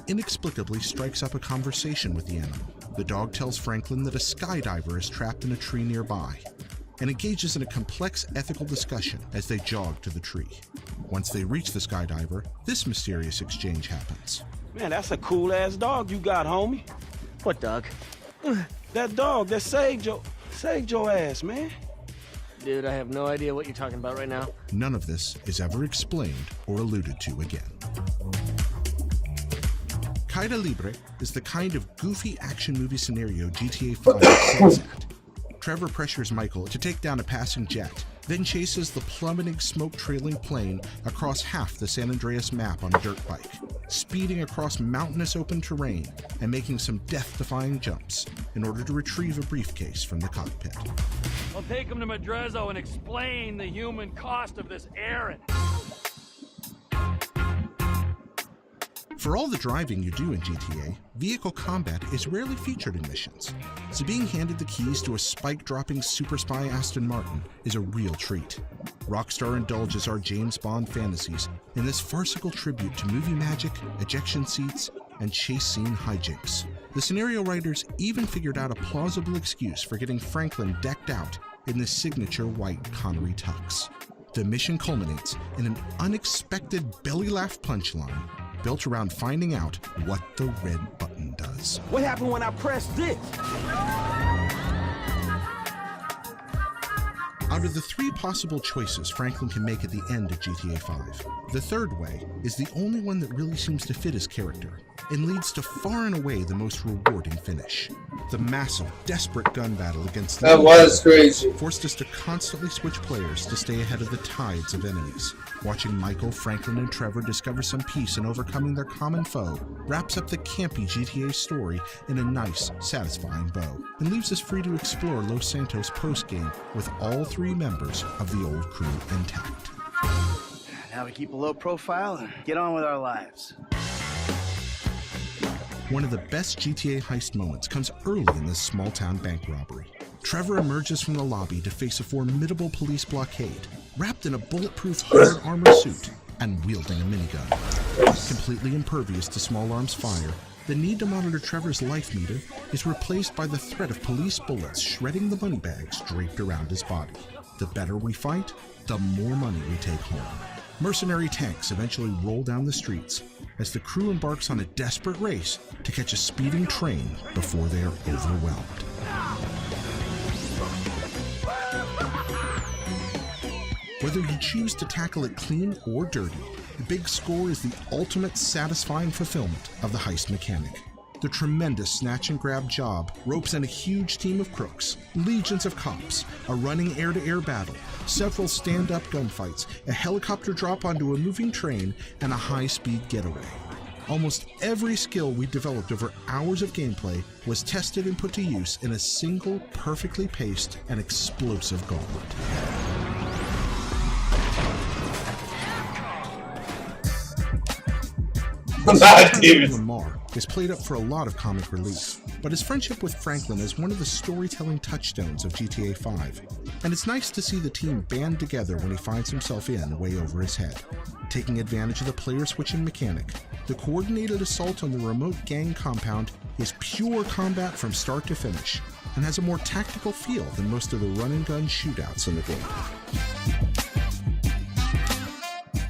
inexplicably strikes up a conversation with the animal. The dog tells Franklin that a skydiver is trapped in a tree nearby, and engages in a complex ethical discussion as they jog to the tree. Once they reach the skydiver, this mysterious exchange happens. Man, that's a cool-ass dog you got, homie. What dog? That dog that saved your ass, man. Dude, I have no idea what you're talking about right now. None of this is ever explained or alluded to again. Caída Libre is the kind of goofy action movie scenario GTA 5 excels at. Trevor pressures Michael to take down a passing jet, then chases the plummeting, smoke-trailing plane across half the San Andreas map on a dirt bike, speeding across mountainous open terrain and making some death-defying jumps in order to retrieve a briefcase from the cockpit. I'll take him to Madrezzo and explain the human cost of this errand. For all the driving you do in GTA, vehicle combat is rarely featured in missions, so being handed the keys to a spike-dropping super spy Aston Martin is a real treat. Rockstar indulges our James Bond fantasies in this farcical tribute to movie magic, ejection seats, and chase scene hijinks. The scenario writers even figured out a plausible excuse for getting Franklin decked out in this signature white Connery tux. The mission culminates in an unexpected belly laugh punchline built around finding out what the red button does. What happened when I pressed this? Out of the three possible choices Franklin can make at the end of GTA 5, the third way is the only one that really seems to fit his character and leads to far and away the most rewarding finish. The massive, desperate gun battle against the crazy. Forced us to constantly switch players to stay ahead of the tides of enemies. Watching Michael, Franklin, and Trevor discover some peace in overcoming their common foe wraps up the campy GTA story in a nice, satisfying bow, and leaves us free to explore Los Santos post-game with all three members of the old crew intact. Now we keep a low profile and get on with our lives. One of the best GTA heist moments comes early in this small-town bank robbery. Trevor emerges from the lobby to face a formidable police blockade, wrapped in a bulletproof hard armor suit and wielding a minigun. Completely impervious to small arms fire, the need to monitor Trevor's life meter is replaced by the threat of police bullets shredding the money bags draped around his body. The better we fight, the more money we take home. Mercenary tanks eventually roll down the streets as the crew embarks on a desperate race to catch a speeding train before they are overwhelmed. Whether you choose to tackle it clean or dirty, the big score is the ultimate satisfying fulfillment of the heist mechanic. The tremendous snatch and grab job ropes in a huge team of crooks, legions of cops, a running air-to-air battle, several stand-up gunfights, a helicopter drop onto a moving train, and a high-speed getaway. Almost every skill we developed over hours of gameplay was tested and put to use in a single, perfectly paced and explosive gauntlet. Lamar is played up for a lot of comic relief, but his friendship with Franklin is one of the storytelling touchstones of GTA 5, and it's nice to see the team band together when he finds himself in way over his head. Taking advantage of the player switching mechanic, the coordinated assault on the remote gang compound is pure combat from start to finish, and has a more tactical feel than most of the run-and-gun shootouts in the game.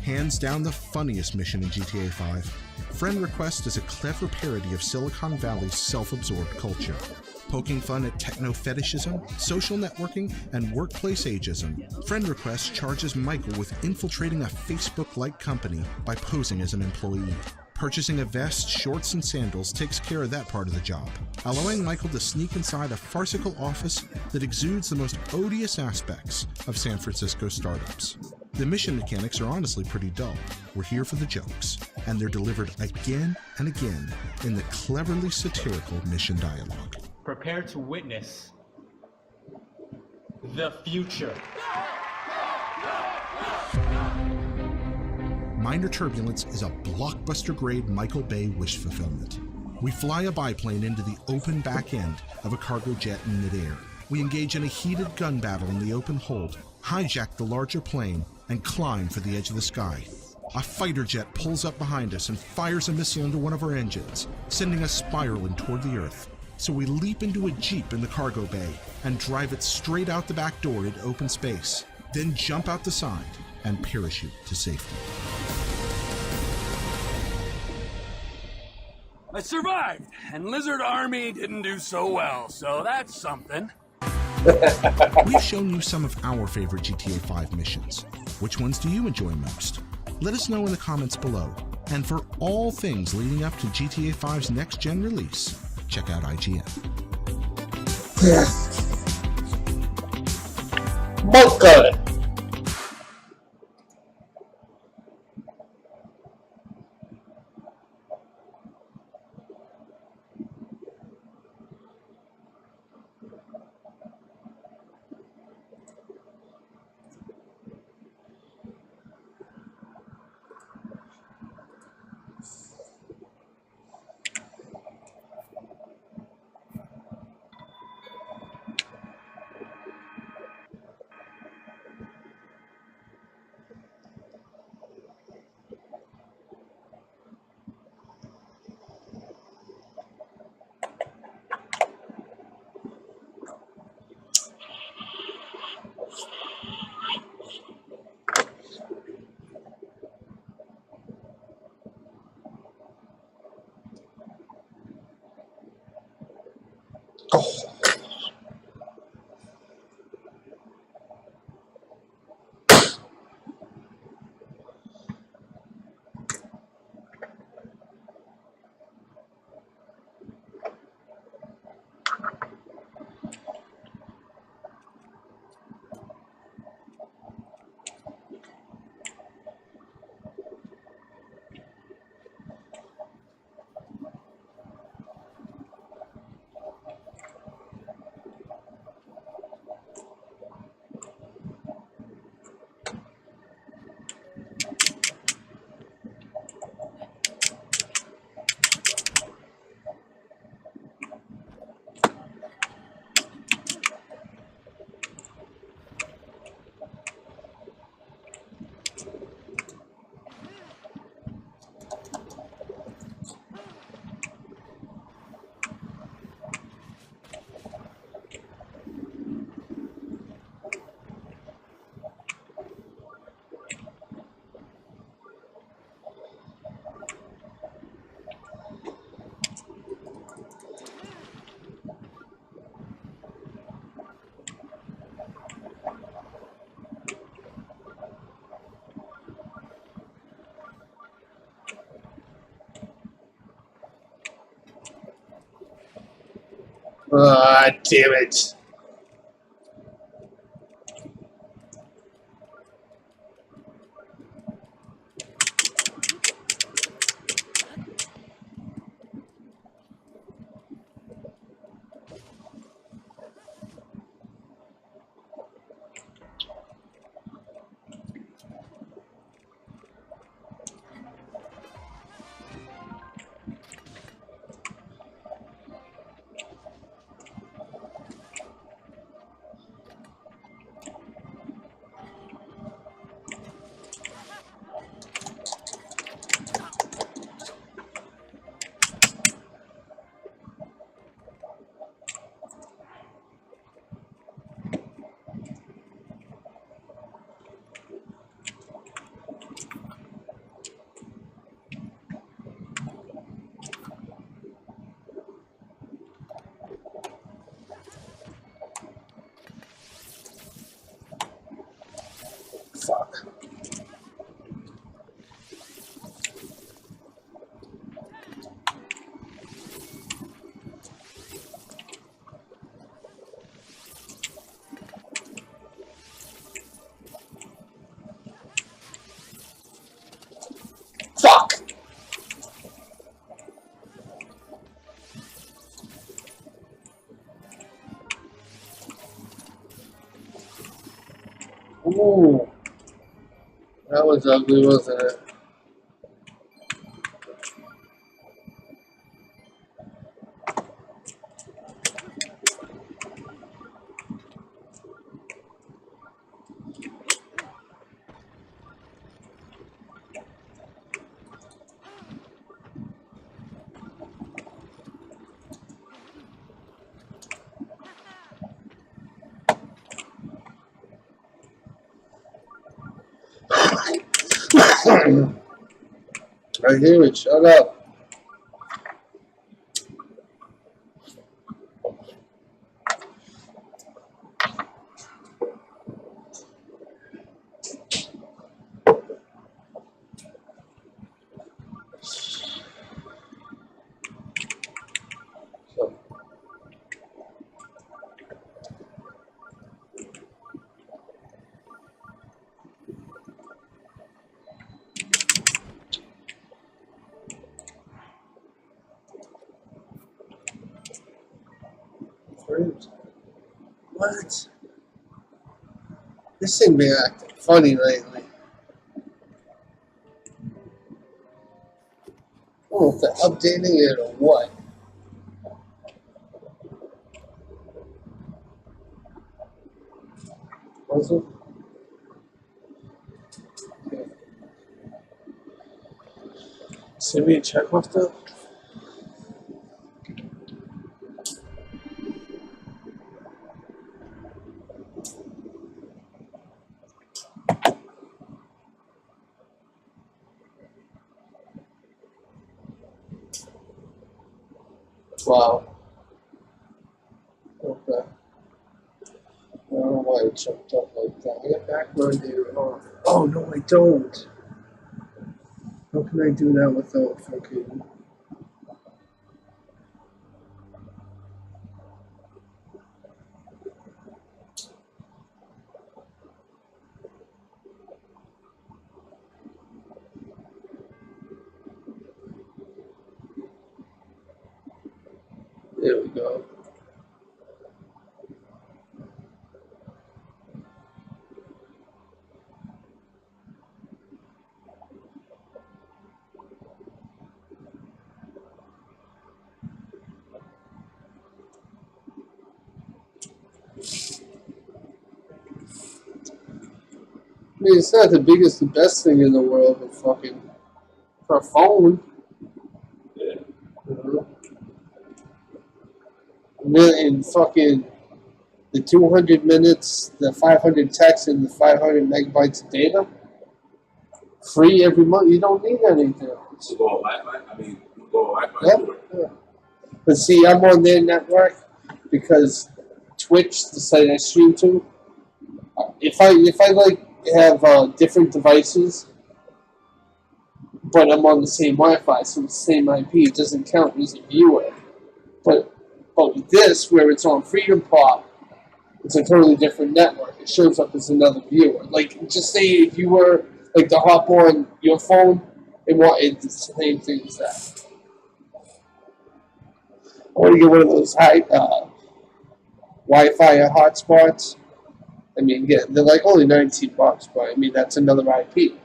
Hands down the funniest mission in GTA 5, Friend Request is a clever parody of Silicon Valley's self-absorbed culture. Poking fun at techno-fetishism, social networking, and workplace ageism, Friend Request charges Michael with infiltrating a Facebook-like company by posing as an employee. Purchasing a vest, shorts, and sandals takes care of that part of the job, allowing Michael to sneak inside a farcical office that exudes the most odious aspects of San Francisco startups. The mission mechanics are honestly pretty dull. We're here for the jokes, and they're delivered again and again in the cleverly satirical mission dialogue. Prepare to witness the future. Minor Turbulence is a blockbuster-grade Michael Bay wish fulfillment. We fly a biplane into the open back end of a cargo jet in midair. We engage in a heated gun battle in the open hold, hijack the larger plane, and climb for the edge of the sky. A fighter jet pulls up behind us and fires a missile into one of our engines, sending us spiraling toward the Earth. So we leap into a Jeep in the cargo bay and drive it straight out the back door into open space, then jump out the side and parachute to safety. I survived, and Lizard Army didn't do so well, so that's something. We've shown you some of our favorite GTA 5 missions. Which ones do you enjoy most? Let us know in the comments below. And for all things leading up to GTA 5's next-gen release, check out IGN. Molt good. Ah, damn it. Fuck. Fuck! Ooh. That was ugly, wasn't it? I hear it. Shut up. What? This thing been acting funny lately. I don't know if they're updating it or what. Was it? Send me a check off that? Wow. Okay. I don't know why it jumped up like that. I got background data on. Oh, no, I don't. How can I do that without fucking... There we go. I mean, it's not the biggest, the best thing in the world, but fucking... For a phone. Yeah. And fucking... The 200 minutes, the 500 texts, and the 500 megabytes of data. Free every month. You don't need anything else. To go on Wi-Fi? I mean, go on Wi-Fi. Yeah. But see, I'm on their network because Twitch, the site I stream to, if I like have different devices, but I'm on the same Wi-Fi, so it's the same IP, it doesn't count as a viewer. But with this, where it's on Freedom Pop, it's a totally different network. It shows up as another viewer. Like, just say if you were like to hop on your phone and it's the same thing as that. I want to get one of those high Wi-Fi hotspots. I mean, they're like only $19, but I mean that's another IP. You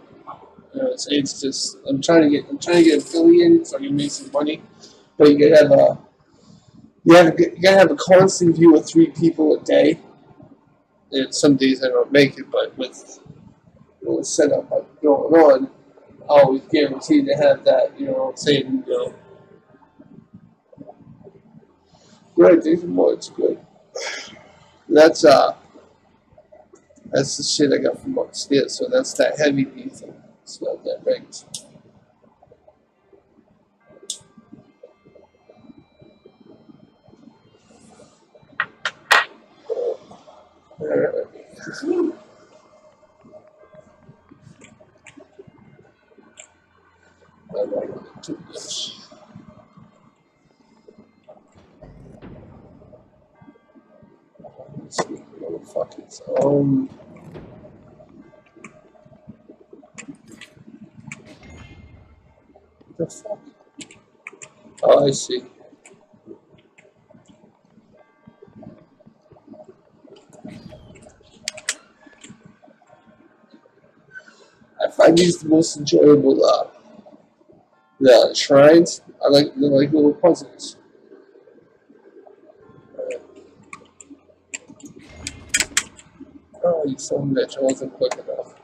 know, it's just I'm trying to get affiliated so I can make some money. But you gotta have a constant view of 3 people a day. And some days I don't make it, but with the setup going on, I always guarantee to have that. You know what I'm saying? You know. Right, Jason Moore, it's good. That's the shit I got from upstairs, so that's that heavy diesel. It's not that rigged. I don't want to do this. Motherfuckers. The fuck? Oh, I see. I find these the most enjoyable. The shrines. They're like little puzzles. Oh, you son of a bitch! I wasn't quick enough.